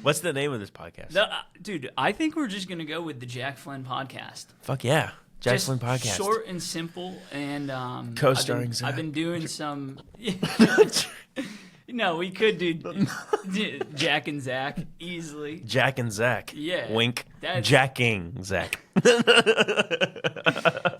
What's the name of this podcast? Dude, I think we're just going to go with the Jack Flynn podcast. Fuck yeah. Jack Flynn podcast. Short and simple. And co-starring Zach. I've been doing some... No, we could do Jack and Zach easily. Jack and Zach. Yeah. Wink. Jacking Zach.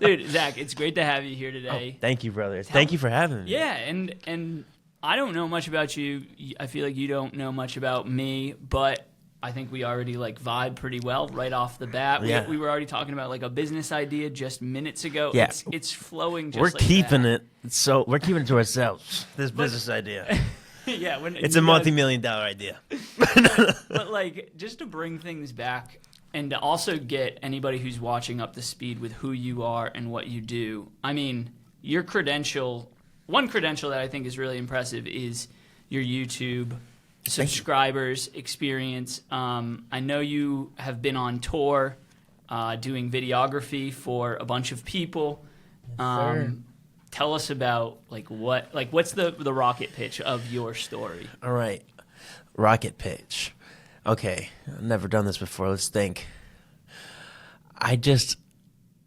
Dude, Zach, it's great to have you here today. Oh, thank you, brother. Thank you for having me. Yeah, and I don't know much about you. I feel like you don't know much about me, but I think we already vibe pretty well right off the bat. Yeah. We were already talking about a business idea just minutes ago. Yeah. It's flowing just we're like keeping that. it. So we're keeping it to ourselves. This business idea. Yeah, it's a multi-million-dollar idea. But just to bring things back and to also get anybody who's watching up to speed with who you are and what you do. I mean, your credential, one credential that I think is really impressive is your YouTube subscribers experience. I know you have been on tour doing videography for a bunch of people. Yes, tell us about what's the rocket pitch of your story? All right. Rocket pitch. Okay. I've never done this before. Let's think. I'm just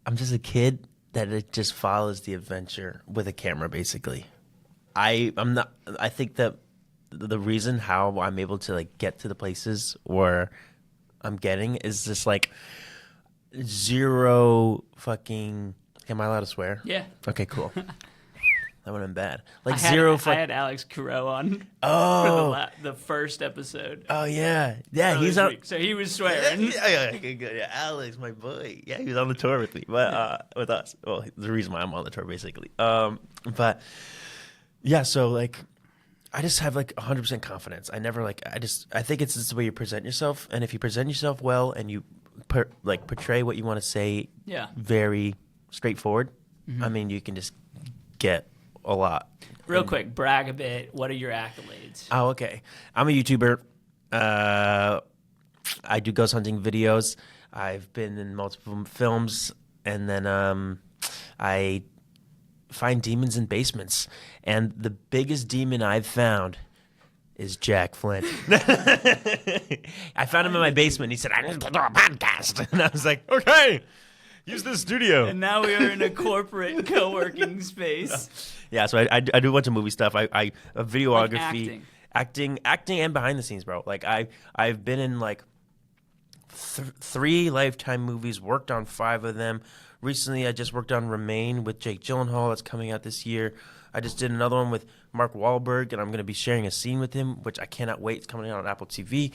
a kid that it just follows the adventure with a camera, basically. I think that the reason how I'm able to get to the places where I'm getting is just zero fucking. Am I allowed to swear? Yeah. Okay, cool. That would have been bad. I had Alex Carreau on for the first episode. Oh, yeah. Yeah, he's on. So he was swearing. Yeah, good. Yeah, Alex, my boy. Yeah, he was on the tour with me, but with us. Well, the reason why I'm on the tour, basically. But, yeah, so, I just have 100% confidence. I never I think it's just the way you present yourself, and if you present yourself well and you portray what you want to say, very straightforward. Mm-hmm. I mean, you can just get a lot. Real quick, brag a bit. What are your accolades? Oh, okay. I'm a YouTuber. I do ghost hunting videos. I've been in multiple films, and then I find demons in basements. And the biggest demon I've found is Jack Flynn. I found him in my basement. He said, "I need to do a podcast," and I was like, "Okay." Use this studio. And now we are in a corporate co-working space. Yeah, so I do a bunch of movie stuff. I videography, acting, and behind the scenes, bro. I've been in 3 Lifetime movies. Worked on 5 of them. Recently, I just worked on Remain with Jake Gyllenhaal. That's coming out this year. I just did another one with Mark Wahlberg, and I'm going to be sharing a scene with him, which I cannot wait. It's coming out on Apple TV.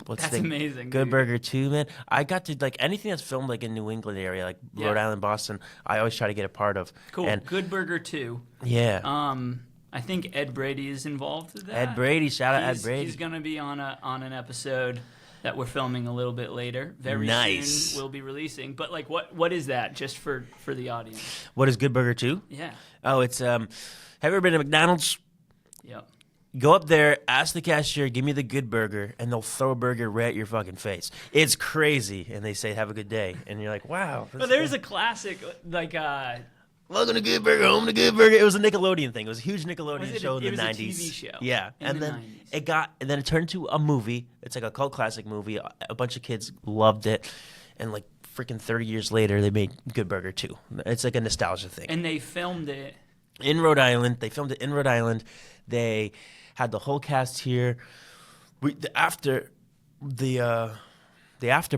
That's amazing. Good Burger 2, man. I got to anything that's filmed in New England area, Rhode Island, Boston. I always try to get a part of. Cool. And Good Burger 2. Yeah. I think Ed Brady is involved with that. Ed Brady, shout out Ed Brady. He's going to be on an episode that we're filming a little bit later. Very soon we'll be releasing. But what is that? Just for the audience. What is Good Burger 2? Yeah. Oh, it's have you ever been to McDonald's? Yep. Go up there, ask the cashier, give me the good burger, and they'll throw a burger right at your fucking face. It's crazy. And they say, have a good day. And you're like, wow. But there's a classic, welcome to Good Burger, home to Good Burger. It was a Nickelodeon thing. It was a huge Nickelodeon show in the 90s. It was a TV show. Yeah. And then it turned into a movie. It's a cult classic movie. A bunch of kids loved it. And freaking 30 years later, they made Good Burger 2. It's a nostalgia thing. And they filmed it in Rhode Island. They filmed it in Rhode Island. They had the whole cast here. The after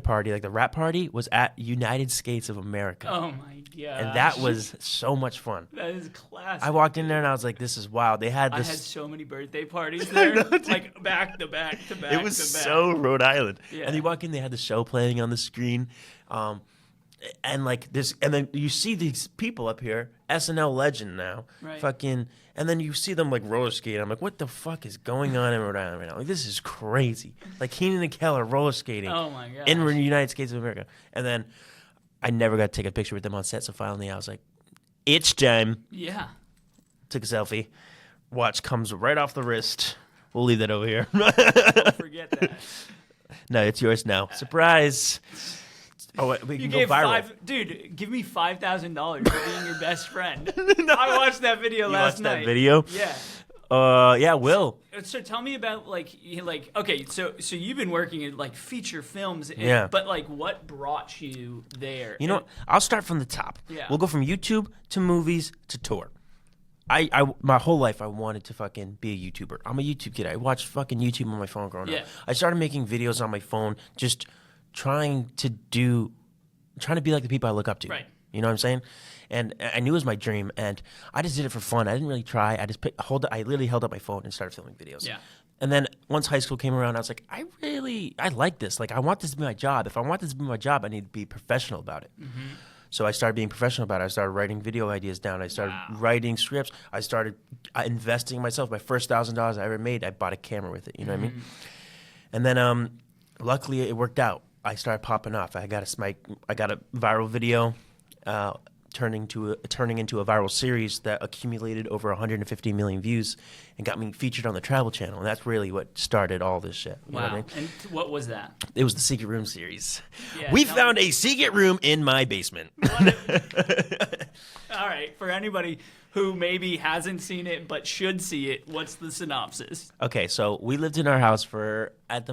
party, the rap party, was at United States of America. Oh my god! And that was so much fun. That is classic. I walked in there and I was like, "This is wild." I had so many birthday parties there, back to back to back. It was so Rhode Island. Yeah. And you walk in, they had the show playing on the screen. And this, and then you see these people up here, SNL legend now, right. And then you see them roller skate. I'm like, what the fuck is going on in Rhode Island right now? This is crazy. Keenan and Kel are roller skating. Oh my god! In the United States of America. And then I never got to take a picture with them on set. So finally, I was like, it's time. Yeah. Took a selfie. Watch comes right off the wrist. We'll leave that over here. Don't forget that. No, it's yours now. Surprise. Oh, wait, we can go viral. Dude, give me $5,000 for being your best friend. I watched that video last night. You watched that video? Yeah. Yeah, Will. So tell me about okay, so you've been working in like feature films, Yeah. but like what brought you there? You know what? I'll start from the top. Yeah. We'll go from YouTube to movies to tour. My whole life I wanted to fucking be a YouTuber. I'm a YouTube kid. I watched fucking YouTube on my phone growing up. I started making videos on my phone, just trying to be like the people I look up to. Right. You know what I'm saying? And I knew it was my dream, and I just did it for fun. I didn't really try. I literally held up my phone and started filming videos. Yeah. And then once high school came around, I was like, I like this. Like, I want this to be my job. If I want this to be my job, I need to be professional about it. Mm-hmm. So I started being professional about it. I started writing video ideas down. I started writing scripts. I started investing in myself. My first $1,000 I ever made, I bought a camera with it. You know what I mean? And then luckily it worked out. I started popping off. I got a viral video turning into a viral series that accumulated over 150 million views and got me featured on the Travel Channel. And that's really what started all this shit. You know what I mean? And what was that? It was the Secret Room series. Yeah, we found a secret room in my basement. All right, for anybody who maybe hasn't seen it but should see it, what's the synopsis? Okay, so we lived in our house for at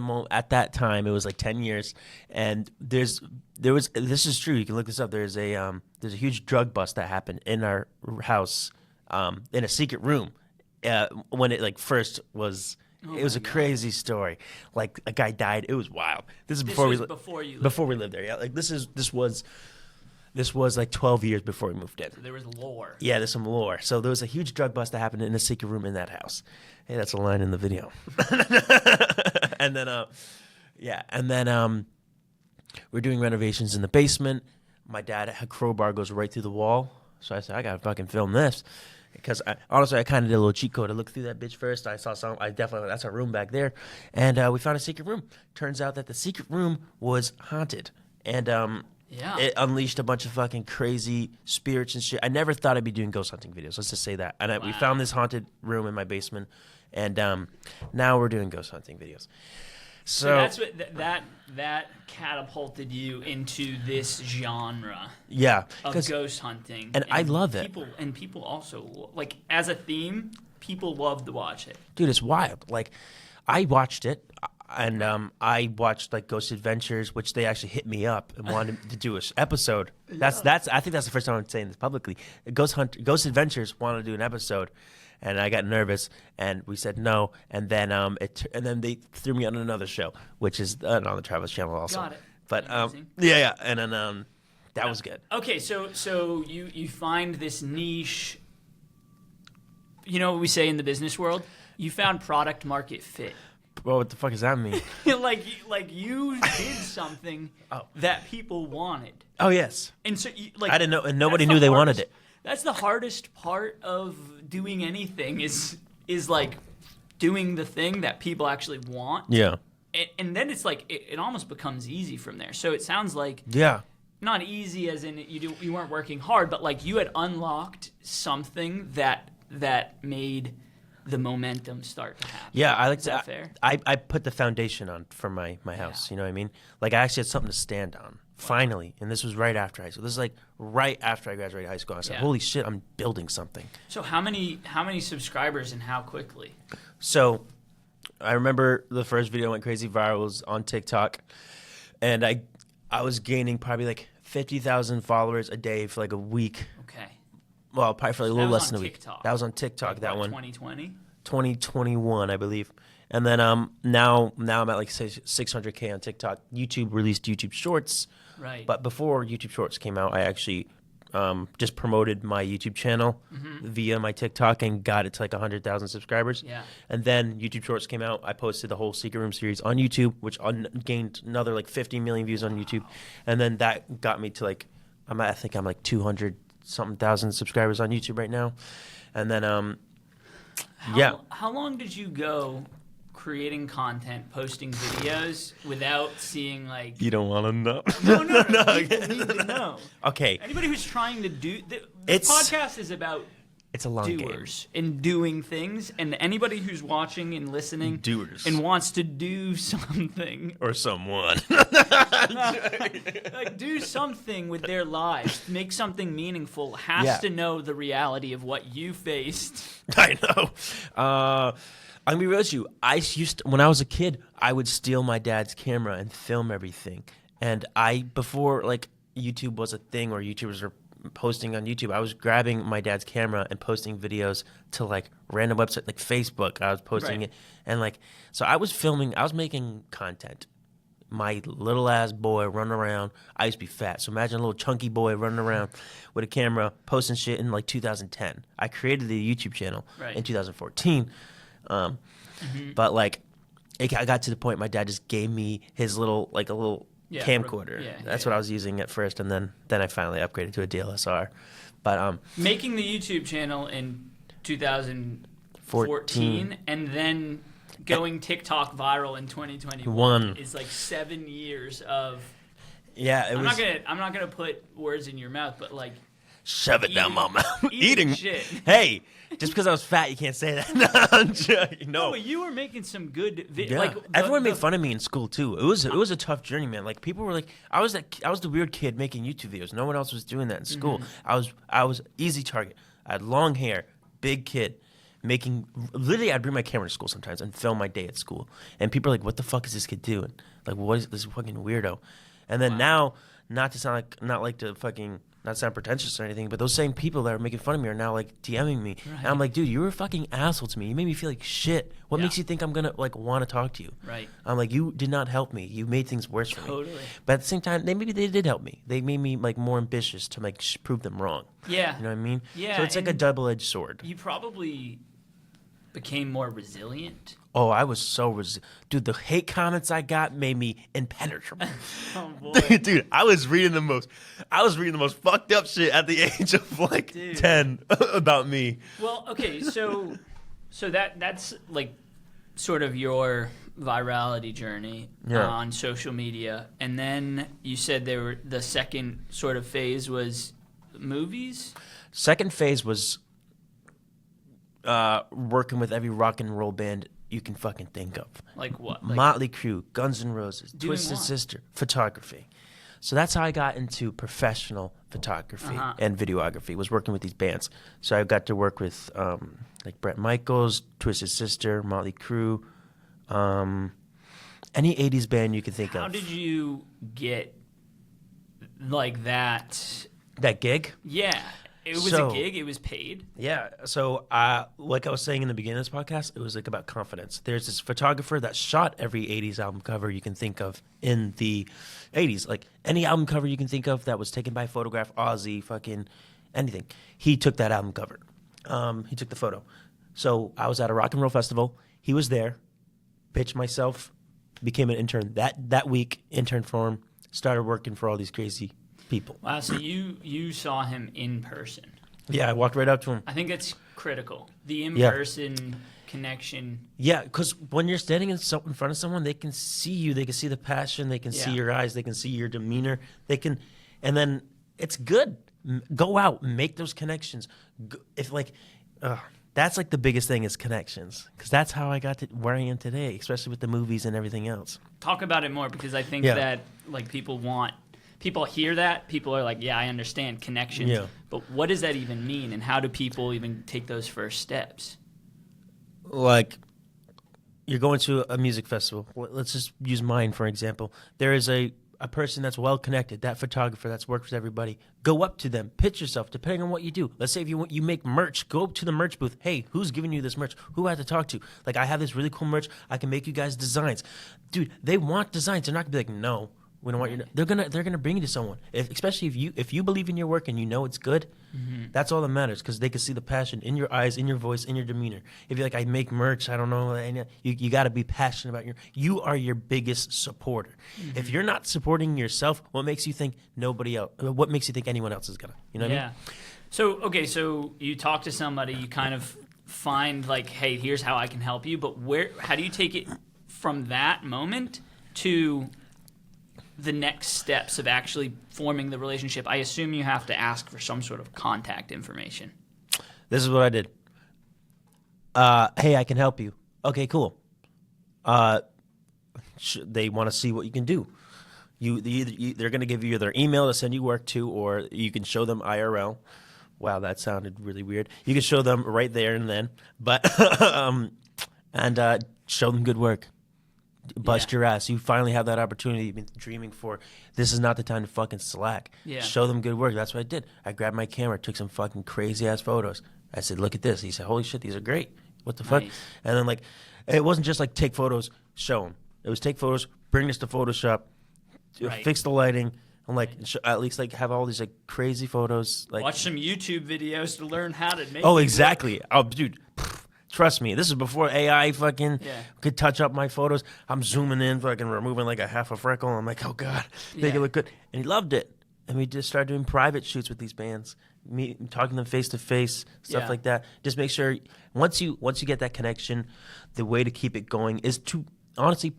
that time it was like 10 years, and this is true. You can look this up. There's a huge drug bust that happened in our house, in a secret room, when it like first was. It was a crazy story. Like a guy died. It was wild. This is before we lived there. Yeah, like this was like 12 years before we moved in. So there was lore. Yeah, there's some lore. So there was a huge drug bust that happened in a secret room in that house. Hey, that's a line in the video. And then we're doing renovations in the basement. My dad, a crowbar goes right through the wall. So I said, I gotta fucking film this. Because honestly, I kind of did a little cheat code. I looked through that bitch first. I saw that's our room back there. And we found a secret room. Turns out that the secret room was haunted. And it unleashed a bunch of fucking crazy spirits and shit. I never thought I'd be doing ghost hunting videos. Let's just say that. And we found this haunted room in my basement. And now we're doing ghost hunting videos. So that's what that catapulted you into this genre. Yeah, of ghost hunting, and I love it. People also like as a theme. People love to watch it. Dude, it's wild. Like, I watched it, and I watched like Ghost Adventures, which they actually hit me up and wanted to do an episode. I think that's the first time I'm saying this publicly. Ghost Adventures wanted to do an episode. And I got nervous, and we said no. And then they threw me on another show, which is on the Travel Channel also. Got it. But yeah, and then that was good. Okay, so you find this niche. You know what we say in the business world? You found product market fit. Well, what the fuck does that mean? like you did something that people wanted. Oh yes. And so I didn't know, and nobody knew they wanted it. That's the hardest part of doing anything is like doing the thing that people actually want. Yeah. And then it's like it almost becomes easy from there. So it sounds like not easy as in you weren't working hard, but like you had unlocked something that made the momentum start to happen. Yeah, I like is that fair? I put the foundation on for my house. You know what I mean? Like I actually had something to stand on. Finally, and this was right after high school. This is like right after I graduated high school. I said, "Holy shit, I'm building something." So how many subscribers and how quickly? So, I remember the first video went crazy viral. It was on TikTok, and I was gaining probably like 50,000 followers a day for like a week. Okay. Well, probably for like a little less than a week. TikTok. That was on TikTok. Like that one. 2020. 2021, I believe. And then now I'm at like 600K on TikTok. YouTube released YouTube Shorts. Right. But before YouTube Shorts came out, I actually just promoted my YouTube channel via my TikTok and got it to like 100,000 subscribers. Yeah. And then YouTube Shorts came out. I posted the whole Secret Room series on YouTube, which gained another like 50 million views on YouTube. And then that got me to like, I think I'm like 200-something thousand subscribers on YouTube right now. And then, How long did you go creating content, posting videos without seeing like... You don't want to know. No. People need to know. Okay. Anybody who's trying to do... The podcast is about It's a long doers in doing things, and anybody who's watching and listening Doers. and wants to do something Or someone. like do something with their lives, make something meaningful, has to know the reality of what you faced. I know. I'm gonna be real with you. When I was a kid, I would steal my dad's camera and film everything. And before like YouTube was a thing or YouTubers were posting on YouTube, I was grabbing my dad's camera and posting videos to like random websites like Facebook. I was posting it, and like so I was making content. My little ass boy running around. I used to be fat, so imagine a little chunky boy running around with a camera posting shit in like 2010. I created the YouTube channel in 2014, but like I got to the point my dad just gave me his little camcorder. That's what I was using at first, and then I finally upgraded to a DSLR. But making the YouTube channel in 2014 and then going TikTok viral in 2021 is like 7 years of. Yeah, I'm not gonna put words in your mouth, but like. Shove it down my mouth. Eating shit. Hey, just because I was fat, you can't say that. No, but you were making some good videos. Yeah. Like everyone made fun of me in school too. It was a tough journey, man. Like people were like, I was the weird kid making YouTube videos. No one else was doing that in school. I was easy target. I had long hair, big kid, literally I'd bring my camera to school sometimes and film my day at school. And people are like, what the fuck is this kid doing? Like, what is this fucking weirdo? And then now, not sound pretentious or anything, but those same people that are making fun of me are now like DMing me, and I'm like, dude, you were a fucking asshole to me. You made me feel like shit. What makes you think I'm gonna like want to talk to you? Right. I'm like, you did not help me. You made things worse for me. Totally. But at the same time, they did help me. They made me like more ambitious to like prove them wrong. Yeah. You know what I mean? Yeah. So it's like a double-edged sword. You probably became more resilient. Oh, I was so dude. The hate comments I got made me impenetrable. Oh boy, dude, I was reading the most fucked up shit at the age of like 10 about me. Well, okay, so that's like sort of your virality journey on social media, and then you said the second sort of phase was movies. Second phase was working with every rock and roll band you can fucking think of. Like what? Like Motley Crue, Guns N' Roses, Twisted what? Sister, photography. So that's how I got into professional photography and videography, was working with these bands. So I got to work with like Bret Michaels, Twisted Sister, Motley Crue, any 80s band you can think of. How did you get like that? That gig? Yeah. It was a gig. It was paid. Yeah. So, like I was saying in the beginning of this podcast, it was like about confidence. There's this photographer that shot every 80s album cover you can think of in the 80s. Like any album cover you can think of that was taken by photograph, Ozzy, fucking anything. He took that album cover. He took the photo. So I was at a rock and roll festival. He was there. Pitched myself. Became an intern that week. Intern for him. Started working for all these crazy people. Wow, so you saw him in person. Yeah, I walked right up to him. I think it's critical. The in-person connection. Yeah, because when you're standing in front of someone, they can see you. They can see the passion. They can see your eyes. They can see your demeanor. And then it's good. Go out, make those connections. That's like the biggest thing is connections, because that's how I got to where I am today, especially with the movies and everything else. Talk about it more, because I think that like people hear that. People are like, yeah, I understand connections. Yeah. But what does that even mean? And how do people even take those first steps? Like, you're going to a music festival. Let's just use mine, for example. There is a person that's well-connected, that photographer that's worked with everybody. Go up to them. Pitch yourself, depending on what you do. Let's say if you make merch, go up to the merch booth. Hey, who's giving you this merch? Who I have to talk to? Like, I have this really cool merch. I can make you guys designs. Dude, they want designs. They're not going to be like, no. We don't want your. They're gonna bring you to someone. Especially if you believe in your work and you know it's good, that's all that matters, because they can see the passion in your eyes, in your voice, in your demeanor. If you're like, I make merch, I don't know, and you got to be passionate about you are your biggest supporter. If you're not supporting yourself, what makes you think nobody else? What makes you think anyone else is gonna? You know what I mean? So you talk to somebody, you kind of find like, hey, here's how I can help you. But how do you take it from that moment to the next steps of actually forming the relationship? I assume you have to ask for some sort of contact information. This is what I did. Hey, I can help you. Okay, cool. They want to see what you can do. They're going to give you their email to send you work to, or you can show them IRL. Wow, that sounded really weird. You can show them right there and then, but and show them good work. Bust your ass. You finally have that opportunity you've been dreaming for. This is not the time to fucking slack. Yeah. Show them good work. That's what I did. I grabbed my camera, took some fucking crazy ass photos. I said, look at this. He said, holy shit, these are great. What the fuck? And then like, it wasn't just like take photos, show them. It was take photos, bring this to Photoshop, fix the lighting, and like at least like have all these like crazy photos. Like watch some YouTube videos to learn how to make. Oh, exactly. Oh, dude. Trust me, this is before AI fucking could touch up my photos. I'm zooming in, fucking removing like a half a freckle. I'm like, oh God, make it look good. And he loved it. And we just started doing private shoots with these bands, talking to them face to face, stuff like that. Just make sure once you get that connection, the way to keep it going is to honestly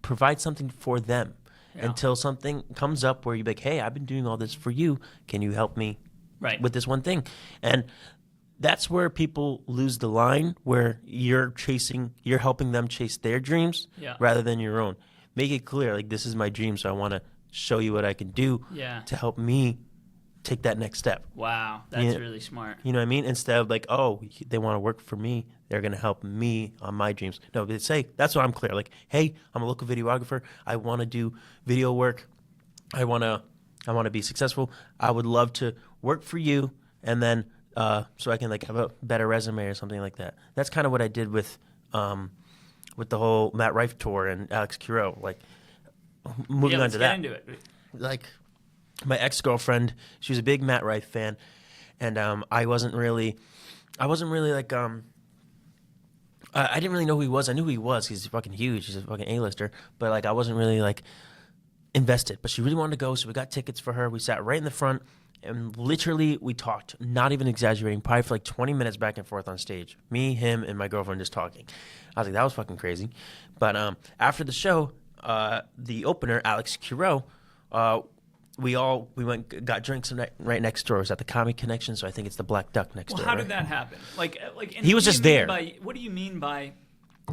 provide something for them until something comes up where you're like, hey, I've been doing all this for you. Can you help me with this one thing? And that's where people lose the line, where you're helping them chase their dreams rather than your own. Make it clear, like, this is my dream, so I want to show you what I can do to help me take that next step. Wow, that's really smart. You know what I mean? Instead of like, oh, they want to work for me, they're going to help me on my dreams. No, they say, that's what I'm clear. Like, hey, I'm a local videographer. I want to do video work. I want to be successful. I would love to work for you, and then so I can like have a better resume or something like that. That's kind of what I did with the whole Matt Rife tour and Alex Kurow. Like moving on to that. Let's get into it. Like my ex-girlfriend, she was a big Matt Rife fan, and I wasn't really like I didn't really know who he was. I knew who he was. He's fucking huge. He's a fucking A-lister. But like I wasn't really like invested. But she really wanted to go, so we got tickets for her. We sat right in the front. And literally, we talked, not even exaggerating, probably for like 20 minutes back and forth on stage. Me, him, and my girlfriend just talking. I was like, that was fucking crazy. But after the show, the opener, Alex Kurow, we got drinks right next door. It was at the Comedy Connection, so I think it's the Black Duck next door. How did that happen? Like he was just there. What do you mean by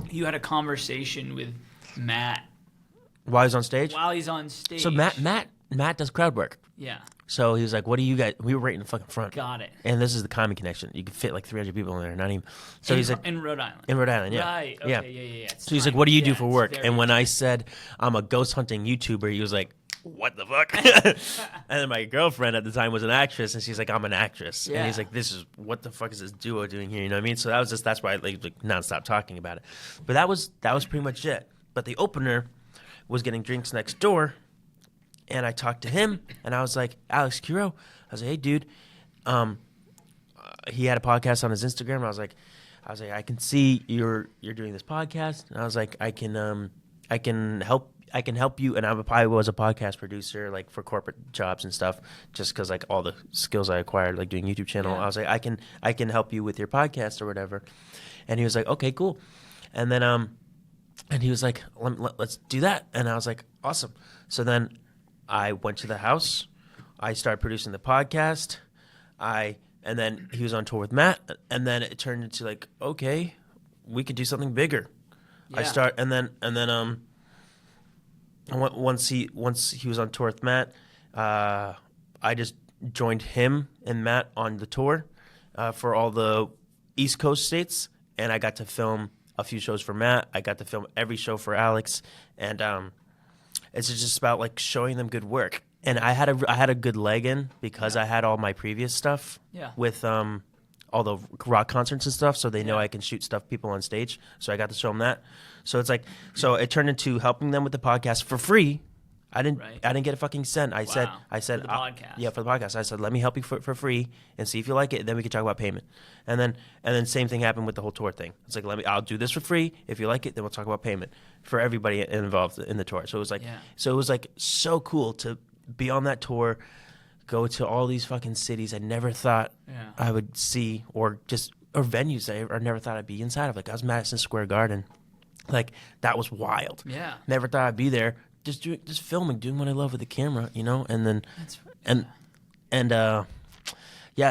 you had a conversation with Matt while he's on stage? While he's on stage. So Matt does crowd work. Yeah. So he was like, what do you guys... We were right in the fucking front. Got it. And this is the Comedy Connection. You could fit like 300 people in there, not even... So he's like... In Rhode Island. In Rhode Island, yeah. Right. Okay, yeah. So he's like, what do you do for work? And when I said, I'm a ghost hunting YouTuber, he was like, what the fuck? And then my girlfriend at the time was an actress, and she's like, I'm an actress. Yeah. And he's like, what the fuck is this duo doing here? You know what I mean? So that's why I like nonstop talking about it. But that was pretty much it. But the opener was getting drinks next door, and I talked to him, and I was like, Alex Kurow. I was like, hey, dude. He had a podcast on his Instagram. I was like, I can see you're doing this podcast. And I was like, I can help you. And I was a podcast producer, like for corporate jobs and stuff, just because like all the skills I acquired, like doing YouTube channel. Yeah. I was like, I can help you with your podcast or whatever. And he was like, okay, cool. And then and he was like, let's do that. And I was like, awesome. So then I went to the house. I started producing the podcast. And then he was on tour with Matt. And then it turned into like, okay, we could do something bigger. Yeah. Once he was on tour with Matt, I just joined him and Matt on the tour for all the East Coast states, and I got to film a few shows for Matt. I got to film every show for Alex, and it's just about like showing them good work. And I had a good leg in because I had all my previous stuff with all the rock concerts and stuff, so they know I can shoot people on stage. So I got to show them that. So it's like, so it turned into helping them with the podcast for free. I didn't get a fucking cent. I said for the podcast. Yeah, for the podcast. I said, let me help you for free and see if you like it. Then we can talk about payment. And then same thing happened with the whole tour thing. It's like, I'll do this for free. If you like it, then we'll talk about payment for everybody involved in the tour. So it was like, so cool to be on that tour, go to all these fucking cities I never thought I would see, or venues I never thought I'd be inside of. Like I was Madison Square Garden. Like that was wild. Yeah. Never thought I'd be there. Just filming, doing what I love with the camera, you know, and then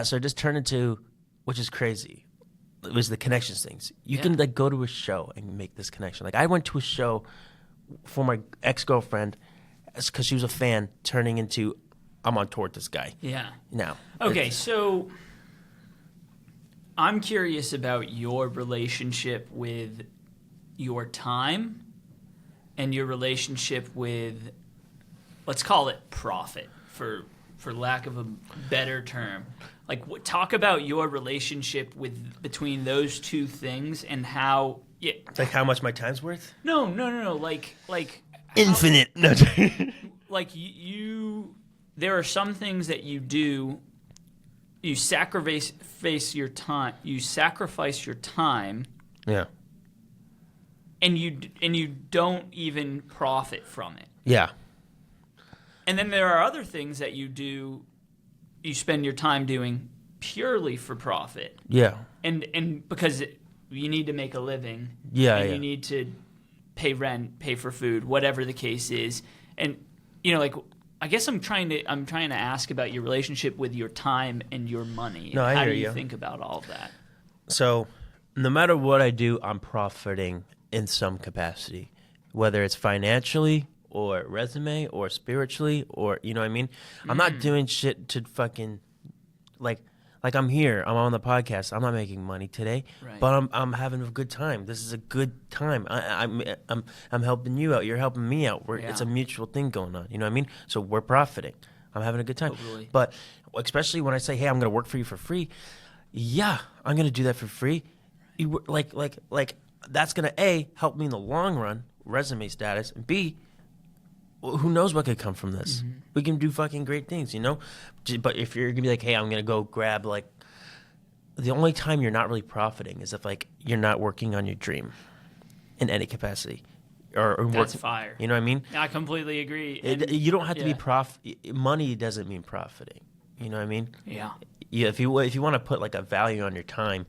so it just turned into which is crazy. It was the connections things. You Yeah. can like go to a show and make this connection. Like I went to a show for my ex-girlfriend because she was a fan, turning into I'm on tour with this guy. Yeah. Now. Okay, so I'm curious about your relationship with your time and your relationship with, let's call it profit, for lack of a better term. Like, talk about your relationship between those two things and how. Yeah. Like how much my time's worth? No. Like Infinite. No. like you there are some things that you do. You sacrifice your time. You sacrifice your time, Yeah. and you don't even profit from it. Yeah. And then there are other things that you do. You spend your time doing purely for profit, Yeah. and because you need to make a living. Yeah, and yeah. you need to pay rent, pay for food, whatever the case is. And like, I guess I'm trying to ask about your relationship with your time and your money. No, I How hear do you you. think about all of that? So, no matter what I do, I'm profiting in some capacity, whether it's financially or resume or spiritually or, you know what I mean? I'm not doing shit to fucking, like I'm here, I'm on the podcast, I'm not making money today, Right. but I'm having a good time. This is a good time. I'm helping you out, you're helping me out. It's a mutual thing going on, you know what I mean? So we're profiting. I'm having a good time. Totally. But especially when I say, hey, I'm going to work for you for free, yeah, I'm going to do that for free. Like that's going to A, help me in the long run, resume status, and B, who knows what could come from this? Mm-hmm. We can do fucking great things, you know? But if you're going to be like, hey, I'm going to go grab, like, the only time you're not really profiting is if, like, you're not working on your dream in any capacity. Or That's working, fire. you know what I mean? I completely agree. You don't have to yeah. be money doesn't mean profiting. You know what I mean? Yeah. Yeah, if you want to put like a value on your time,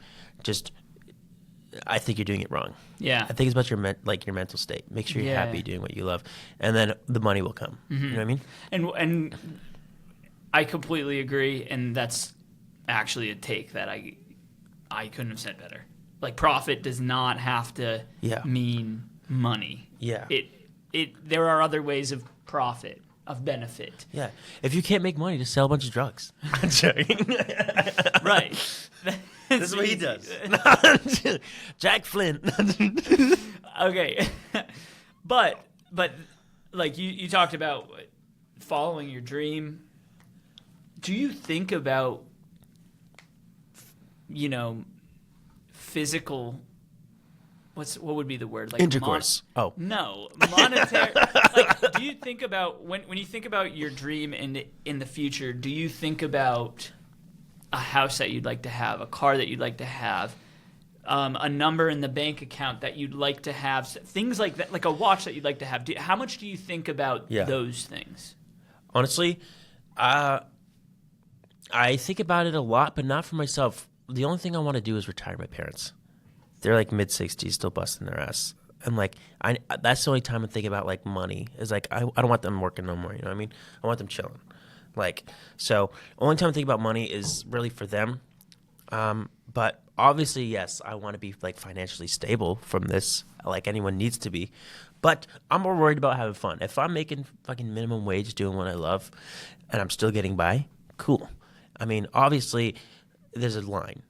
I think you're doing it wrong. Yeah. I think it's about your mental state. Make sure you're Yeah. happy doing what you love, and then the money will come. You know what I mean? And I completely agree, and that's actually a take that I couldn't have said better. Like, profit does not have to mean money. Yeah. There are other ways of profit, of benefit. Yeah. If you can't make money, just sell a bunch of drugs. I'm joking. Right. This is what he does. Jack Flynn. Okay. But like you talked about following your dream. Do you think about, physical, what would be the word? Like intercourse? No, monetary. Like, do you think about when you think about your dream in the future? Do you think about a house that you'd like to have, a car that you'd like to have, a number in the bank account that you'd like to have, things like that, like a watch that you'd like to have? How much do you think about those things? Honestly, I think about it a lot, but not for myself. The only thing I want to do is retire my parents. They're like mid-60s, still busting their ass. And like, that's the only time I think about like money is like, I don't want them working no more. You know what I mean? I want them chilling. Like, so only time I think about money is really for them. But obviously, yes, I want to be like financially stable from this, like anyone needs to be. But I'm more worried about having fun. If I'm making fucking minimum wage doing what I love and I'm still getting by, cool. I mean, obviously, there's a line.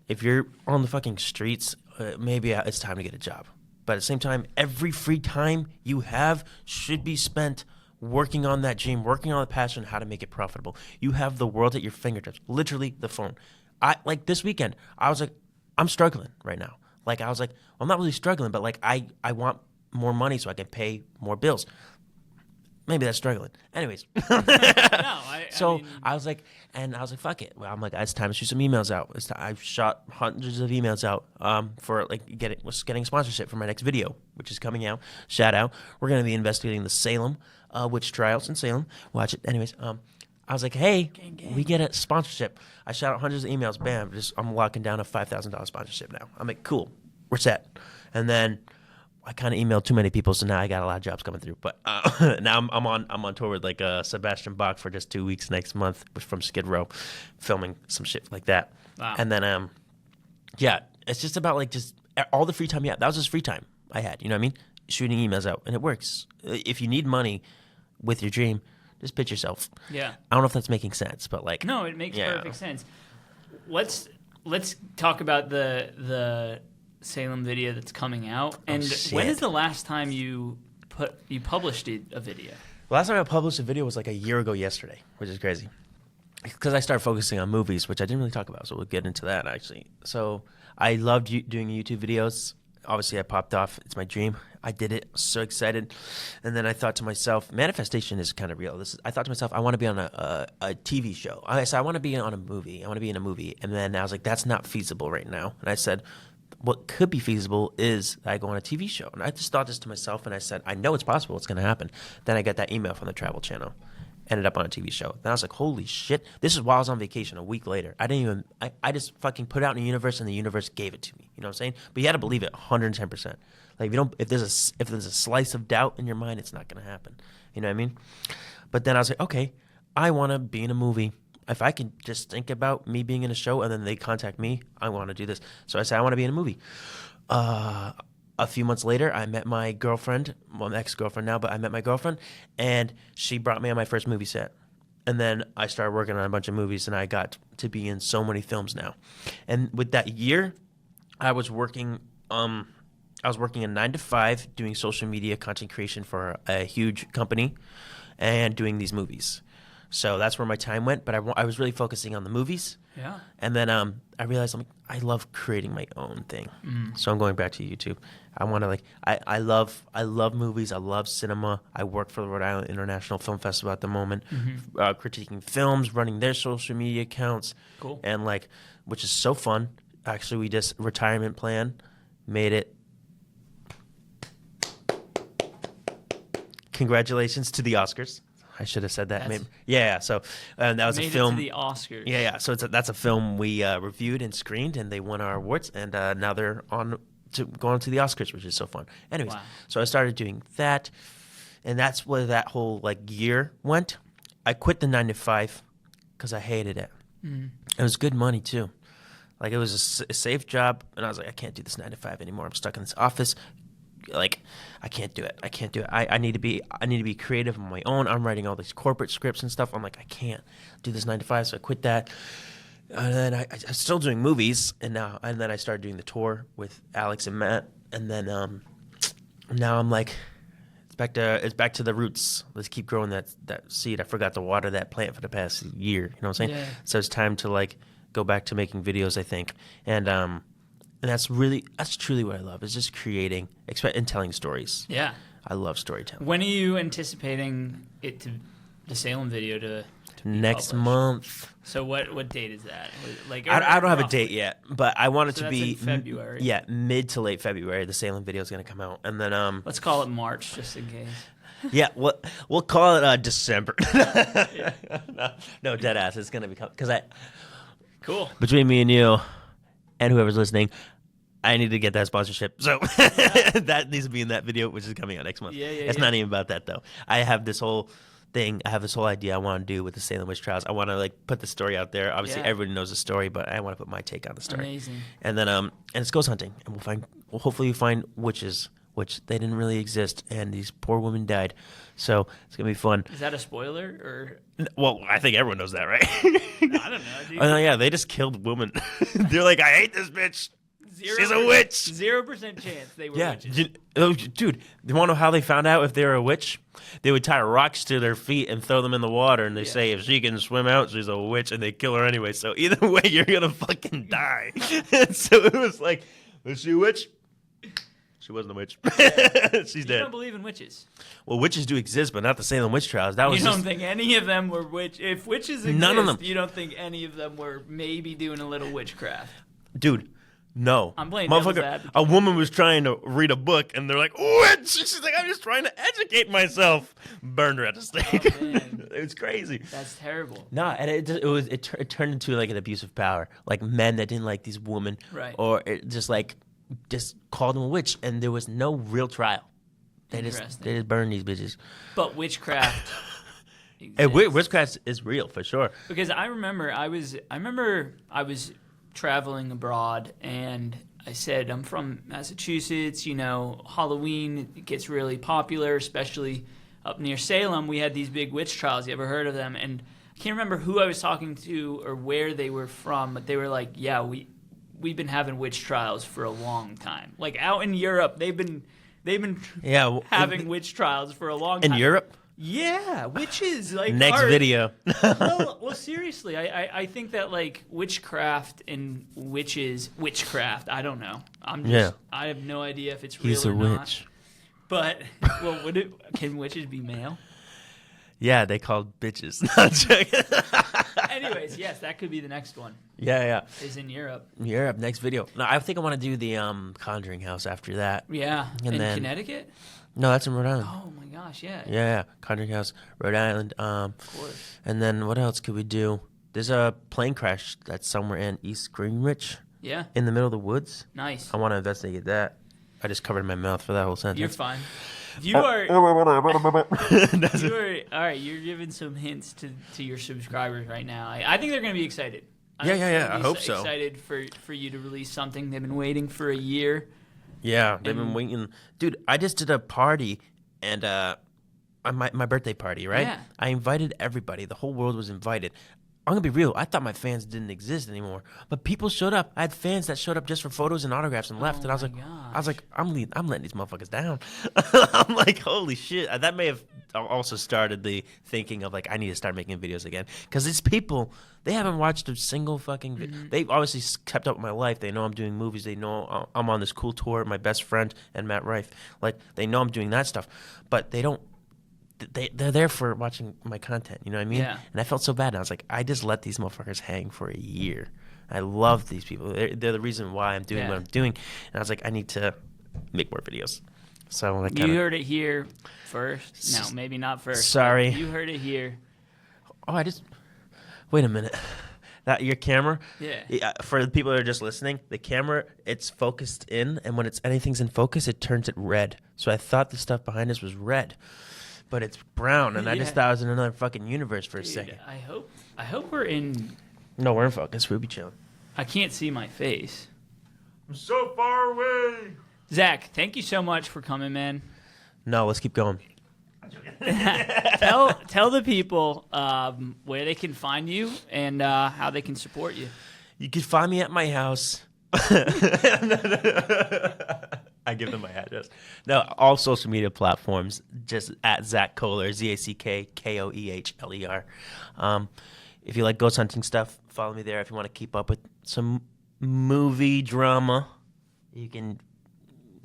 If you're on the fucking streets, maybe it's time to get a job. But at the same time, every free time you have should be spent working on that dream, working on the passion, how to make it profitable. You have the world at your fingertips, literally the phone. Like this weekend, I was like, I'm struggling right now. Like I was like, well, I'm not really struggling, but like I want more money so I can pay more bills. Maybe that's struggling. Anyways. I was like, fuck it. Well, I'm like, it's time to shoot some emails out. I've shot hundreds of emails out for like getting sponsorship for my next video, which is coming out. Shout out. We're going to be investigating the Salem witch trials in Salem. Watch it. Anyways, I was like, hey, we get a sponsorship. I shot out hundreds of emails. Bam. I'm locking down a $5,000 sponsorship now. I'm like, cool. We're set. And then I kind of emailed too many people, so now I got a lot of jobs coming through. But now I'm on tour with like Sebastian Bach for just 2 weeks next month from Skid Row, filming some shit like that. Wow. And then yeah, it's just about like just all the free time. Yeah, that was just free time I had. You know what I mean? Shooting emails out, and it works. If you need money with your dream, just pitch yourself. Yeah. I don't know if that's making sense, but like No, it makes yeah. perfect sense. Let's talk about the Salem video that's coming out. And when is the last time you published a video? The last time I published a video was like a year ago yesterday, which is crazy. Because I started focusing on movies, which I didn't really talk about, so we'll get into that actually. So I loved doing YouTube videos. Obviously, I popped off. It's my dream. I did it. So excited. And then I thought to myself, manifestation is kind of real. I thought to myself, I want to be on a TV show. I said, I want to be on a movie. I want to be in a movie. And then I was like, that's not feasible right now. And I said, what could be feasible is I go on a TV show. And I just thought this to myself, and I said, I know it's possible. It's going to happen. Then I got that email from the Travel Channel. Ended up on a TV show. Then I was like, holy shit. This is while I was on vacation a week later. I just fucking put it out in the universe, and the universe gave it to me. You know what I'm saying? But you had to believe it 110%. Like if there's a slice of doubt in your mind, it's not going to happen. You know what I mean? But then I was like, okay, I want to be in a movie. If I can just think about me being in a show and then they contact me, I want to do this. So I said, I want to be in a movie. A few months later, I met my girlfriend, well, my ex-girlfriend now, but I met my girlfriend, and she brought me on my first movie set. And then I started working on a bunch of movies, and I got to be in so many films now. And with that year, I was working a 9 to 5 doing social media content creation for a huge company and doing these movies. So that's where my time went, but I was really focusing on the movies. Yeah. And then I realized I love creating my own thing. So I'm going back to YouTube. I want to I love movies. I love cinema. I work for the Rhode Island International Film Festival at the moment, critiquing films, running their social media accounts. Cool. And which is so fun. Actually, we just retirement plan, made it. Congratulations to the Oscars. I should have said that. Yeah. So that was a film. Made it to the Oscars. Yeah. So that's a film we reviewed and screened, and they won our awards. And now they're going to the Oscars, which is so fun. Anyways, So I started doing that, and that's where that whole year went. I quit the 9 to 5 because I hated it. It was good money too. It was a safe job, and I was like, I can't do this 9 to 5 anymore. I'm stuck in this office. I can't do it. I need to be creative on my own. I'm writing all these corporate scripts and stuff. I'm like, I can't do this 9 to 5, so I quit that. And then I'm still doing movies, and then I started doing the tour with Alex and Matt, and then now I'm like, it's back to the roots. Let's keep growing that seed. I forgot to water that plant for the past year. You know what I'm saying? Yeah. So it's time to go back to making videos, I think, and that's truly what I love, is just creating and telling stories. Yeah. I love storytelling. When are you anticipating the Salem video to next month? So what date is that? I don't have a date yet, but I want it to be in February. Yeah, mid to late February. The Salem video is going to come out, and then let's call it March, just in case. Yeah, we'll call it December. No, dead ass. It's going to be because cool. Between me and you, and whoever's listening, I need to get that sponsorship. So that needs to be in that video, which is coming out next month. It's not even about that, though. I have this whole thing. I have this whole idea I want to do with the Salem Witch Trials. I want to put the story out there. Obviously, everybody knows the story, but I want to put my take on the story. Amazing. And then and it's ghost hunting, and we'll hopefully find witches, which they didn't really exist, and these poor women died. So it's gonna be fun. Is that a spoiler or? Well, I think everyone knows that, right? No, I don't know. Dude. Oh yeah, they just killed women. They're like, I hate this bitch. She's a witch. 0% chance they were witches. Dude, you want to know how they found out if they were a witch? They would tie rocks to their feet and throw them in the water, and they say if she can swim out, she's a witch, and they kill her anyway. So either way, you're gonna fucking die. So it was like, was she a witch? She wasn't a witch. She's dead. You don't believe in witches? Well, witches do exist, but not the Salem Witch Trials. You don't think any of them were witch? If witches exist, none of them. You don't think any of them were maybe doing a little witchcraft? Dude. No. I'm playing devil's advocate. A woman was trying to read a book, and they're like, witch! She's like, I'm just trying to educate myself. Burned her at the stake. Oh, it was crazy. That's terrible. No, and it turned into an abuse of power. Men that didn't like these women. Right. Or it just just called him a witch, and there was no real trial. They just burned these bitches. But witchcraft. And witchcraft is real for sure. Because I remember I was traveling abroad, and I said, I'm from Massachusetts. You know, Halloween gets really popular, especially up near Salem. We had these big witch trials. You ever heard of them? And I can't remember who I was talking to or where they were from, but they were like, yeah, we've been having witch trials for a long time. Like out in Europe, they've been having witch trials for a long time. In Europe? Yeah, witches. Like next video. well, seriously, I think that like witchcraft and witchcraft. I don't know. I have no idea if it's real He's a or not. witch. But well, can witches be male? Yeah, they called bitches. No, I'm joking. Anyways, yes, that could be the next one. Yeah. Is in Europe. Europe, next video. No, I think I want to do the Conjuring House after that. Yeah, and in Connecticut. No, that's in Rhode Island. Oh my gosh, yeah. Yeah, Conjuring House, Rhode Island. Of course. And then what else could we do? There's a plane crash that's somewhere in East Greenwich. Yeah. In the middle of the woods. Nice. I want to investigate that. I just covered my mouth for that whole sentence. You're fine. You are. All right. You're giving some hints to your subscribers right now. I think they're going to be excited. Yeah. I hope so. Excited for you to release something. They've been waiting for a year. Yeah, they've been waiting. Dude, I just did a party, and my birthday party, right? Yeah. I invited everybody. The whole world was invited. I'm going to be real. I thought my fans didn't exist anymore. But people showed up. I had fans that showed up just for photos and autographs and left. And I was like, I'm letting these motherfuckers down. I'm like, holy shit. That may have also started the thinking of like, I need to start making videos again. Because these people, they haven't watched a single fucking video. Mm-hmm. They've obviously kept up with my life. They know I'm doing movies. They know I'm on this cool tour with my best friend and Matt Rife. Like, they know I'm doing that stuff. But they don't. They're there for watching my content, you know what I mean? Yeah. And I felt so bad. And I was like, I just let these motherfuckers hang for a year. I love these people. They're the reason why I'm doing what I'm doing. And I was like, I need to make more videos. So I you heard it here first. No, maybe not first. Sorry. You heard it here. Oh, wait a minute. That your camera? Yeah. For the people that are just listening, the camera, it's focused in, and when anything's in focus, it turns it red. So I thought the stuff behind us was red. But it's brown, and I just thought I was in another fucking universe for a second. I hope we're in. No, we're in focus. We'll be chilling. I can't see my face. I'm so far away. Zach, thank you so much for coming, man. No, let's keep going. Tell the people where they can find you and how they can support you. You can find me at my house. I give them my address. No, all social media platforms, just at Zack Koehler, ZackKoehler. If you like ghost hunting stuff, follow me there. If you want to keep up with some movie drama, you can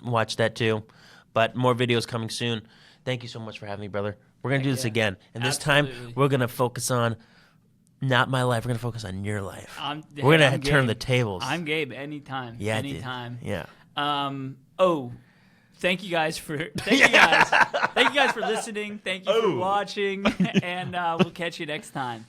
watch that too. But more videos coming soon. Thank you so much for having me, brother. We're going to do this again. And this time, we're going to focus on not my life. We're going to focus on your life. We're going to turn the tables. I'm Gabe anytime. Yeah, anytime. Dude. Yeah. Thank you guys for listening. Thank you for watching, and we'll catch you next time.